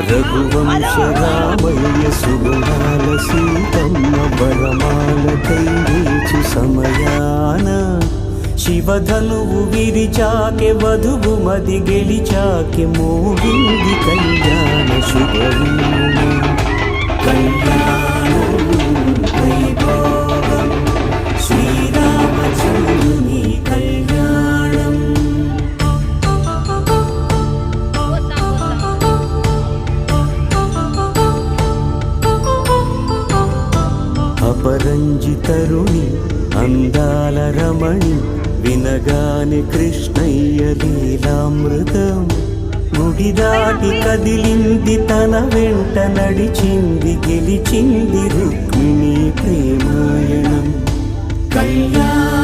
రఘువంశ రామయ్య సుగుణాల సీతమ్మ వరమాలకై వేచు సమయాన శివధనువు విరిచాకె వధువు మది గెలిచాకె మోగింది కళ్యాణ శుభవీణ కళ్యాణం వైభోగం శ్రీరామచంద్రుని కళ్యాణం. అపరంజితరుణి అందాల రమణి వినగానే కృష్ణయ్య లీలామృతం గుడి దాటి కదిలింది తన వెంట నడిచింది గెలిచింది రుక్మిణి ప్రేమాయణం కళ్యాణ